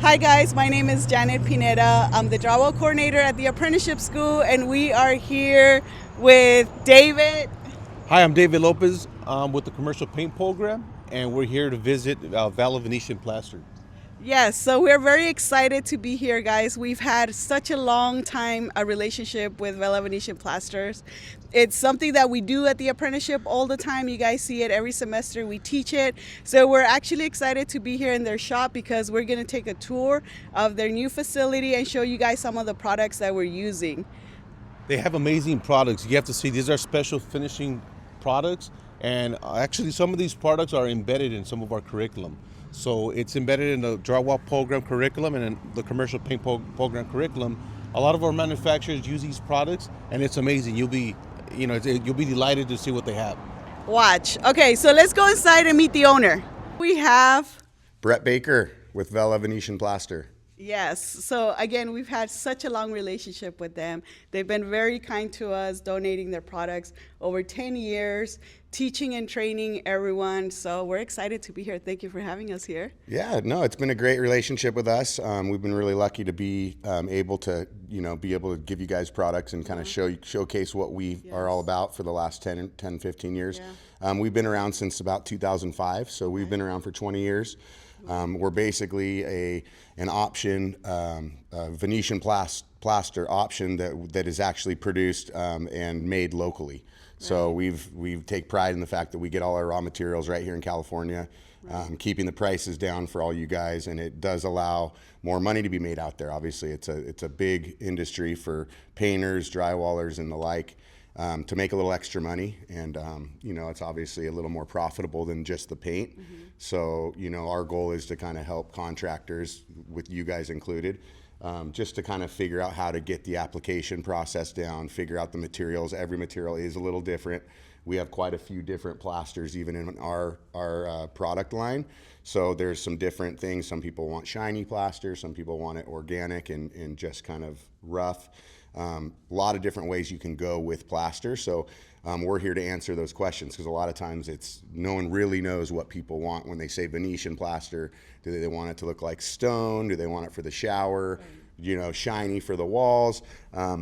Hi guys, my name is Janet Pineda. I'm the drywall coordinator at the apprenticeship school, and we are here with David. Hi, I'm David Lopez with the commercial paint program, and we're here to visit Vella Venetian Plaster. Yes, so we're very excited to be here, guys. We've had such a long time a relationship with Vella Venetian Plasters. It's something that we do at the apprenticeship all the time. You guys see it every semester. We teach it. So we're actually excited to be here in their shop because we're going to take a tour of their new facility and show you guys some of the products that we're using. They have amazing products. You have to see these are special finishing products, and actually some of these products are embedded in some of our curriculum. So it's embedded in the drywall program curriculum and in the commercial paint program curriculum. A lot of our manufacturers use these products, and it's amazing. You'll be delighted to see what they have. Watch. Okay, so let's go inside and meet the owner. We have Bret Baker with Vella Venetian Plaster. Yes. So again, we've had such a long relationship with them. They've been very kind to us, donating their products over 10 years, teaching and training everyone. So we're excited to be here. Thank you for having us here. Yeah, no, it's been a great relationship with us. We've been really lucky to be able to, be able to give you guys products and kind of showcase what we are all about for the last 10, 15 years. Yeah. We've been around since about 2005, so we've been around for 20 years. We're basically an option, Venetian plaster option that is actually produced and made locally. So we take pride in the fact that we get all our raw materials right here in California, keeping the prices down for all you guys, and it does allow more money to be made out there. Obviously, it's a big industry for painters, drywallers, and the like. To make a little extra money, and it's obviously a little more profitable than just the paint. So our goal is to kind of help contractors, with you guys included, just to kind of figure out how to get the application process down, figure out the materials. Every material is a little different. We have quite a few different plasters even in our product line. So there's some different things. Some people want shiny plaster, some people want it organic and just kind of rough. A lot of different ways you can go with plaster. So we're here to answer those questions, because a lot of times no one really knows what people want when they say Venetian plaster. Do they want it to look like stone? Do they want it for the shower? Shiny for the walls?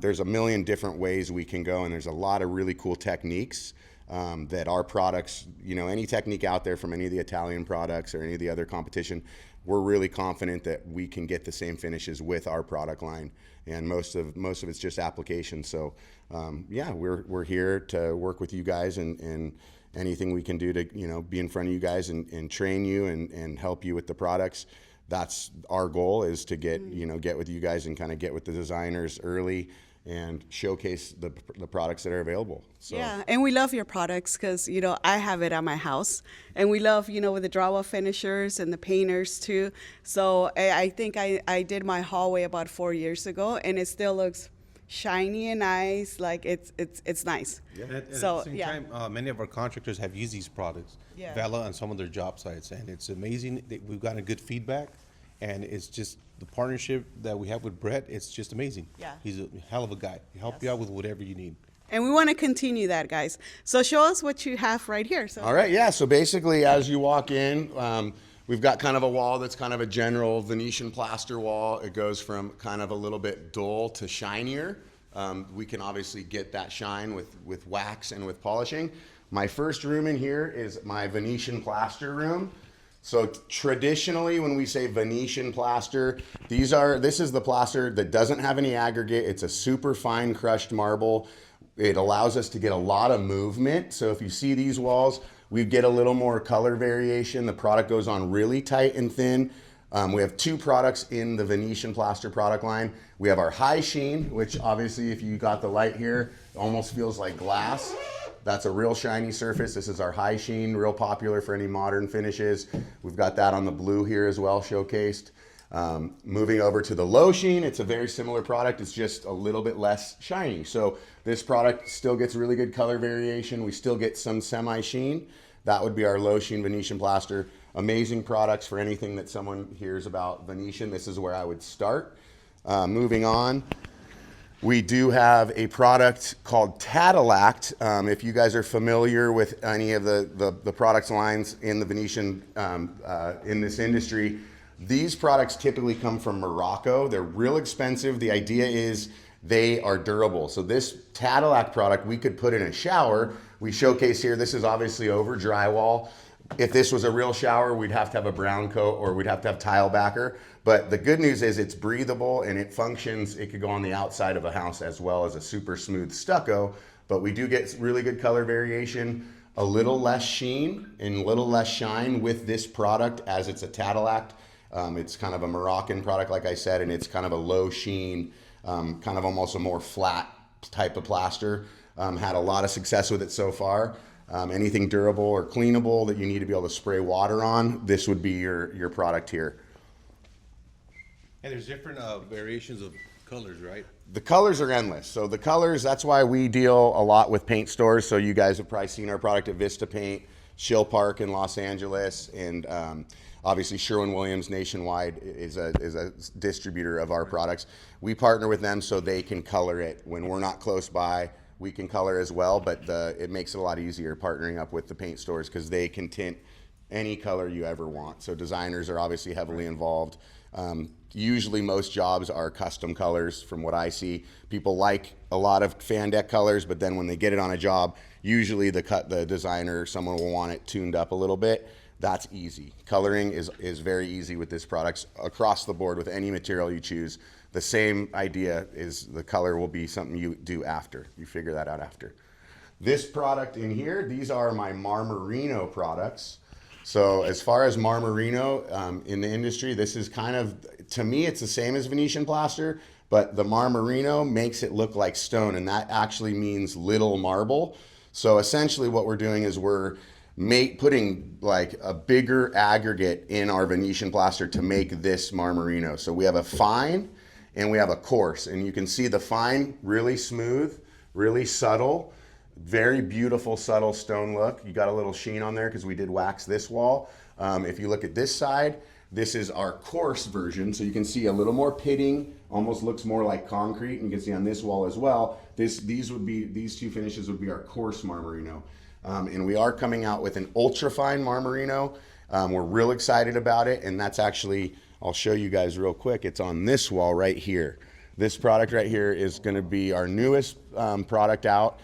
There's a million different ways we can go, and there's a lot of really cool techniques that our products, any technique out there from any of the Italian products or any of the other competition, we're really confident that we can get the same finishes with our product line, and most of it's just application. So we're here to work with you guys, and anything we can do to be in front of you guys and train you and help you with the products. That's our goal, is to get with you guys and kind of get with the designers early and showcase the products that are available. So. Yeah, and we love your products because, I have it at my house. And we love, with the drywall finishers and the painters too. So I think I did my hallway about 4 years ago, and it still looks shiny and nice. Like it's nice. Yeah. At So, the same time, many of our contractors have used these products, Yeah. Vella, on some of their job sites, and it's amazing. We've gotten good feedback, and it's just the partnership that we have with Bret. It's just amazing. Yeah. He's a hell of a guy. He'll help you out with whatever you need. And we want to continue that, guys. So show us what you have right here. So All right, yeah. So basically, as you walk in, we've got kind of a wall that's kind of a general Venetian plaster wall. It goes from kind of a little bit dull to shinier. We can obviously get that shine with wax and with polishing. My first room in here is my Venetian plaster room. So traditionally, when we say Venetian plaster, this is the plaster that doesn't have any aggregate. It's a super fine crushed marble. It allows us to get a lot of movement. So if you see these walls, we get a little more color variation. The product goes on really tight and thin. We have two products in the Venetian plaster product line. We have our high sheen, which obviously, if you got the light here, almost feels like glass. That's a real shiny surface. This is our high sheen, real popular for any modern finishes. We've got that on the blue here as well, showcased. Moving over to the low sheen, it's a very similar product. It's just a little bit less shiny. So this product still gets really good color variation. We still get some semi-sheen. That would be our low sheen Venetian plaster. Amazing products for anything that someone hears about Venetian. This is where I would start. Moving on. We do have a product called Tadillac. If you guys are familiar with any of the products lines in the Venetian, in this industry, These products typically come from Morocco. They're real expensive. The idea is they are durable. So this Tadillac product we could put in a shower. We showcase here, this is obviously over drywall. If this was a real shower, we'd have to have a brown coat or we'd have to have tile backer. But the good news is it's breathable and it functions. It could go on the outside of a house as well as a super smooth stucco. But we do get really good color variation, a little less sheen and a little less shine with this product as it's a Tadillac. It's kind of a Moroccan product, like I said, and it's kind of a low sheen, kind of almost a more flat type of plaster. Had a lot of success with it so far. Anything durable or cleanable that you need to be able to spray water on, this would be your product here. And there's different variations of colors, right? The colors are endless. So the colors, that's why we deal a lot with paint stores. So you guys have probably seen our product at Vista Paint, Shill Park in Los Angeles, and obviously Sherwin-Williams nationwide is a distributor of our products. We partner with them so they can color it. When we're not close by, we can color as well, but it makes it a lot easier partnering up with the paint stores because they can tint any color you ever want. So designers are obviously heavily involved. Usually most jobs are custom colors from what I see. People like a lot of fan deck colors, but then when they get it on a job, usually the designer, someone will want it tuned up a little bit. That's easy. Coloring is very easy with this product across the board with any material you choose. The same idea is the color will be something you do after. You figure that out after. This product in here, these are my Marmerino products. So as far as Marmerino in the industry, this is kind of, to me, it's the same as Venetian plaster, but the Marmerino makes it look like stone, and that actually means little marble. So essentially what we're doing is we're putting like a bigger aggregate in our Venetian plaster to make this Marmerino. So we have a fine and we have a coarse, and you can see the fine really smooth, really subtle, very beautiful subtle stone look. You got a little sheen on there because we did wax this wall. If you look at this side, this is our coarse version, so you can see a little more pitting, almost looks more like concrete, and you can see on this wall as well. These two finishes would be our coarse Marmerino. And we are coming out with an ultra fine Marmerino. We're real excited about it, and that's actually, I'll show you guys real quick. It's on this wall right here. This product right here is going to be our newest product out,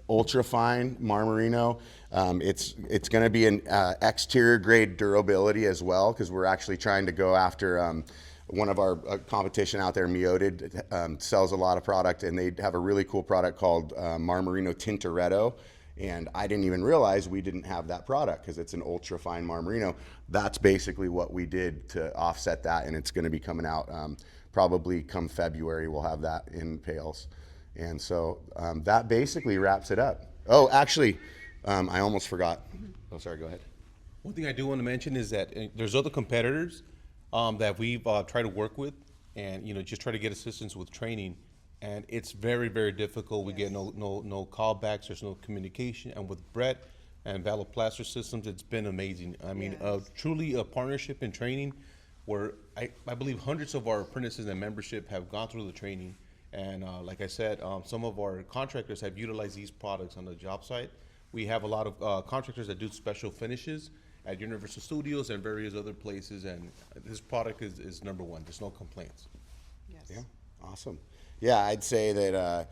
ultra fine Marmerino. It's going to be an exterior grade durability as well, because we're actually trying to go after one of our competition out there, Mioted, sells a lot of product, and they have a really cool product called Marmerino Tintoretto. And I didn't even realize we didn't have that product because it's an ultra fine Marmerino. That's basically what we did to offset that, and it's going to be coming out probably come February. We'll have that in pails. And so that basically wraps it up. Oh, actually, I almost forgot. Oh, sorry, go ahead. One thing I do want to mention is that there's other competitors that we've tried to work with, and just try to get assistance with training, and it's very, very difficult. We get no callbacks. There's no communication. And with Bret and Vella Plaster Systems, it's been amazing. I mean, truly a partnership in training, where I believe hundreds of our apprentices and membership have gone through the training. And like I said, some of our contractors have utilized these products on the job site. We have a lot of contractors that do special finishes at Universal Studios and various other places, and this product is number one. There's no complaints. Yes. Yeah, awesome. Yeah, I'd say that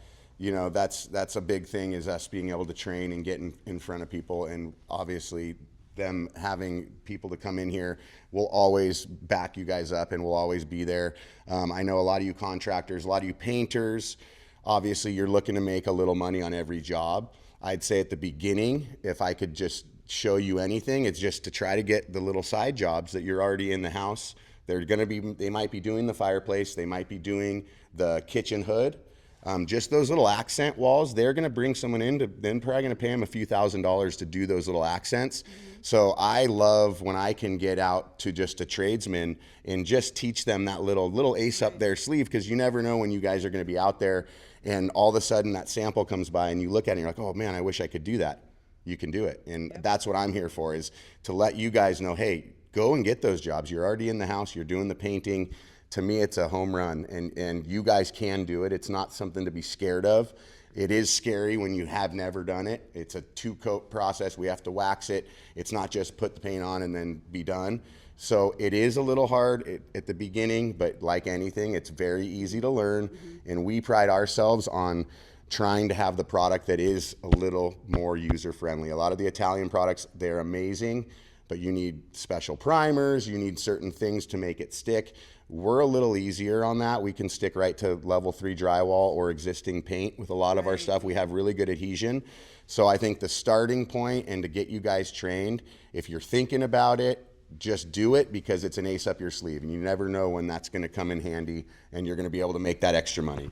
that's a big thing, is us being able to train and get in front of people, and obviously them having people to come in here. We'll always back you guys up, and we'll always be there. I know a lot of you contractors, a lot of you painters, obviously you're looking to make a little money on every job. I'd say at the beginning, if I could just show you anything, it's just to try to get the little side jobs that you're already in the house. They might be doing the fireplace, they might be doing the kitchen hood. Just those little accent walls, they're gonna bring someone in, then probably gonna pay them a few $1,000s to do those little accents. So I love when I can get out to just a tradesman and just teach them that little ace up their sleeve, because you never know when you guys are gonna be out there and all of a sudden that sample comes by and you look at it and you're like, oh man, I wish I could do that. You can do it. And that's what I'm here for, is to let you guys know, hey, go and get those jobs. You're already in the house, you're doing the painting. To me, it's a home run, and you guys can do it. It's not something to be scared of. It is scary when you have never done it. It's a 2-coat process. We have to wax it. It's not just put the paint on and then be done. So it is a little hard at the beginning, but like anything, it's very easy to learn. And we pride ourselves on trying to have the product that is a little more user friendly. A lot of the Italian products, they're amazing, but you need special primers, you need certain things to make it stick. We're a little easier on that. We can stick right to level 3 drywall or existing paint with a lot of our stuff. We have really good adhesion. So I think the starting point, and to get you guys trained, if you're thinking about it, just do it, because it's an ace up your sleeve, and you never know when that's going to come in handy and you're going to be able to make that extra money.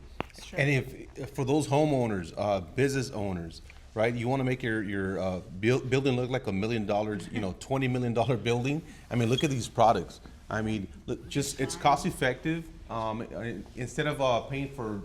And if for those homeowners, business owners, right, you want to make your building look like $1 million, $20 million building. I mean, look at these products. I mean, look, it's cost effective. Instead of paying for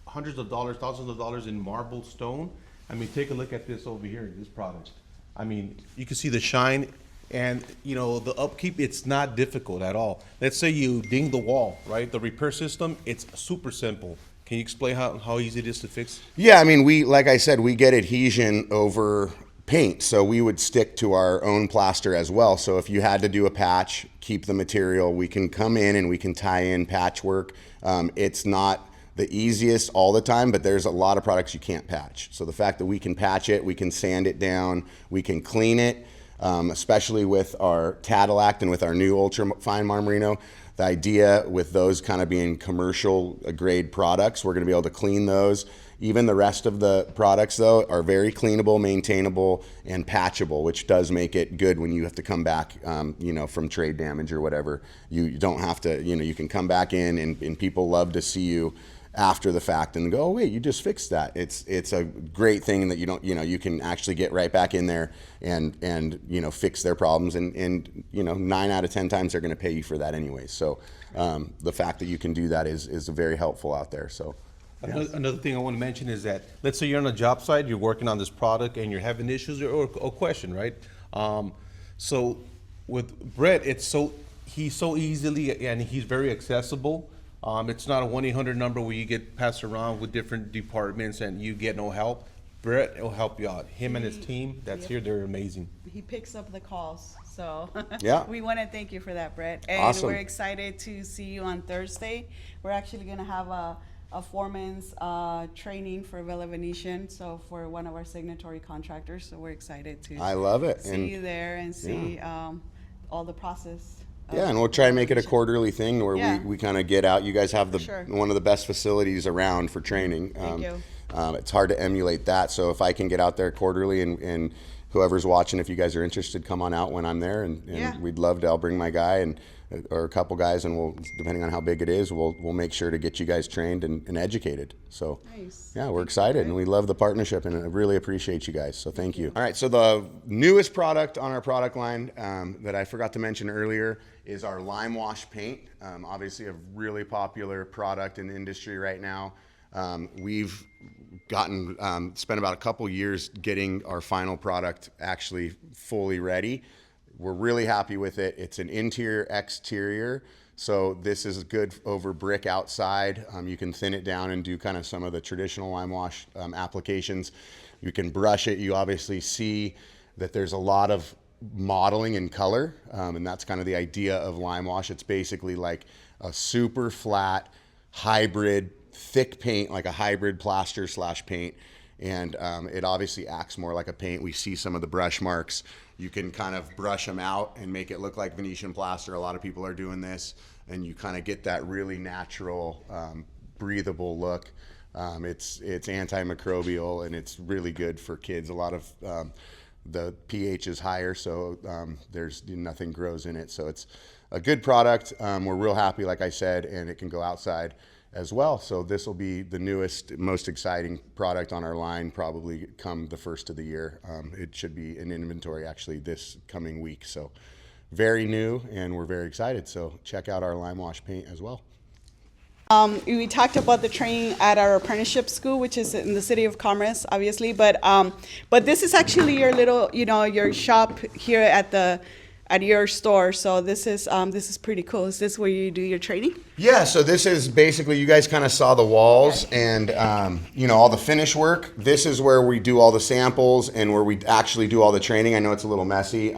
hundreds of dollars, thousands of dollars in marble stone, I mean, take a look at this over here, this product. I mean, you can see the shine, and the upkeep, it's not difficult at all. Let's say you ding the wall, right? The repair system, it's super simple. Can you explain how easy it is to fix? Yeah, I mean, like I said, we get adhesion over paint, so we would stick to our own plaster as well. So if you had to do a patch, keep the material, we can come in and we can tie in patchwork. It's not the easiest all the time, but there's a lot of products you can't patch. So the fact that we can patch it, we can sand it down, we can clean it, especially with our Tadillac and with our new ultra fine Marmarino. The idea with those kind of being commercial grade products, we're going to be able to clean those. Even the rest of the products, though, are very cleanable, maintainable, and patchable, which does make it good when you have to come back, from trade damage or whatever. You don't have to, you can come back in, and people love to see you after the fact and go, oh, wait, you just fixed that. It's a great thing that you can actually get right back in there and fix their problems, and 9 out of 10 times they're going to pay you for that anyway. So the fact that you can do that is very helpful out there. So another thing I want to mention is that, let's say you're on a job site, you're working on this product and you're having issues or question, right? So with Bret, he's so easily, and he's very accessible. It's not a 1-800 number where you get passed around with different departments and you get no help. Bret will help you out. Him and his team that's here, they're amazing. He picks up the calls. So yeah, we want to thank you for that, Bret. And awesome. We're excited to see you on Thursday. We're actually going to have a foreman's training for Vella Venetian, so for one of our signatory contractors. So we're excited to I love it. see you there and see all the process. Yeah, and we'll try and make it a quarterly thing where we kind of get out. You guys have one of the best facilities around for training. Thank you. It's hard to emulate that. So if I can get out there quarterly, and whoever's watching, if you guys are interested, come on out when I'm there, and we'd love to. I'll bring my guy or a couple guys, and we'll, depending on how big it is, we'll make sure to get you guys trained and educated. So nice. Yeah, we're excited, and we love the partnership, and I really appreciate you guys. So thank you. All right, so the newest product on our product line that I forgot to mention earlier is our lime wash paint. Obviously a really popular product in the industry right now. We've spent about a couple years getting our final product actually fully ready. We're really happy with it. It's an interior exterior. So this is good over brick outside. You can thin it down and do kind of some of the traditional lime wash applications. You can brush it. You obviously see that there's a lot of modeling in color, and that's kind of the idea of lime wash. It's basically like a super flat hybrid thick paint, like a hybrid plaster / paint, and it obviously acts more like a paint. We see some of the brush marks. You can kind of brush them out and make it look like Venetian plaster. A lot of people are doing this, and you kind of get that really natural, breathable look. It's antimicrobial, and it's really good for kids. A lot of the pH is higher, so there's nothing grows in it. So it's a good product. We're real happy, like I said, and it can go outside as well. So this will be the newest, most exciting product on our line, probably come the first of the year. It should be in inventory actually this coming week. So very new, and we're very excited. So check out our lime wash paint as well. We talked about the training at our apprenticeship school, which is in the city of Commerce, obviously, but this is actually your little, your shop here at your store. So this is pretty cool. Is this where you do your training? Yeah. So this is basically, you guys kind of saw the walls and all the finish work. This is where we do all the samples and where we actually do all the training. I know it's a little messy.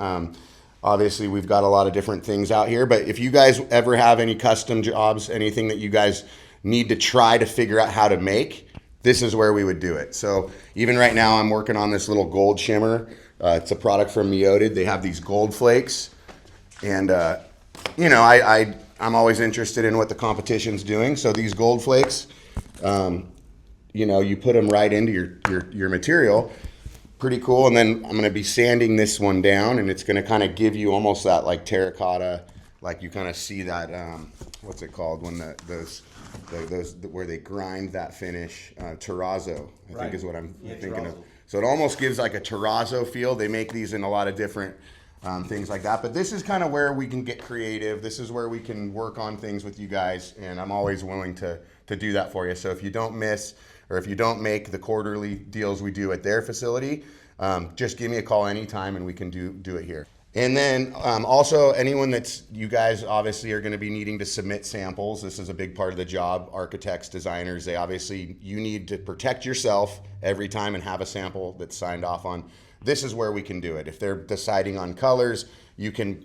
Obviously, we've got a lot of different things out here, but if you guys ever have any custom jobs, anything that you guys need to try to figure out how to make, this is where we would do it. So even right now, I'm working on this little gold shimmer. It's a product from Mioted. They have these gold flakes, and you know, I'm always interested in what the competition's doing. So these gold flakes, you know, you put them right into your material. Pretty cool. And then I'm going to be sanding this one down, and it's going to kind of give you almost that like terracotta, like you kind of see that, what's it called when those where they grind that finish, terrazzo, I think is what I'm thinking of. So it almost gives like a terrazzo feel. They make these in a lot of different things like that. But this is kind of where we can get creative. This is where we can work on things with you guys, and I'm always willing to do that for you. So if you don't miss, or if you don't make the quarterly deals we do at their facility, just give me a call anytime and we can do it here. And then also anyone you guys obviously are going to be needing to submit samples. This is a big part of the job. Architects, designers, you need to protect yourself every time and have a sample that's signed off on. This is where we can do it. If they're deciding on colors, you can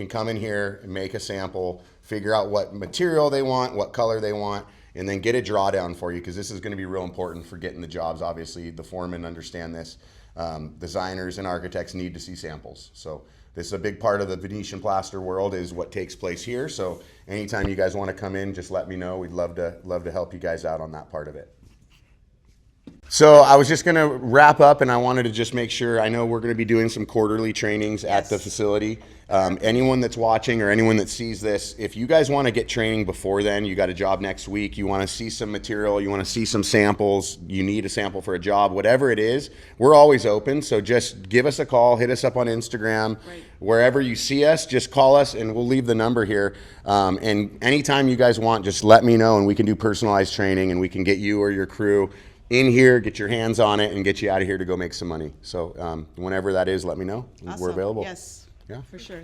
come in here and make a sample, figure out what material they want, what color they want, and then get a drawdown for you, because this is going to be real important for getting the jobs. Obviously, the foremen understand this. Designers and architects need to see samples. So this is a big part of the Venetian plaster world, is what takes place here. So anytime you guys want to come in, just let me know. We'd love to help you guys out on that part of it. So I was just going to wrap up, and I wanted to just make sure, I know we're going to be doing some quarterly trainings at the facility. Anyone that's watching or anyone that sees this, if you guys want to get training before then, you got a job next week, you want to see some material, you want to see some samples, you need a sample for a job, whatever it is, we're always open. So just give us a call, hit us up on Instagram. Right. Wherever you see us, just call us, and we'll leave the number here. And anytime you guys want, just let me know, and we can do personalized training, and we can get you or your crew in here, get your hands on it, and get you out of here to go make some money. So whenever that is, let me know. Awesome. We're available. Yes, yeah, for sure.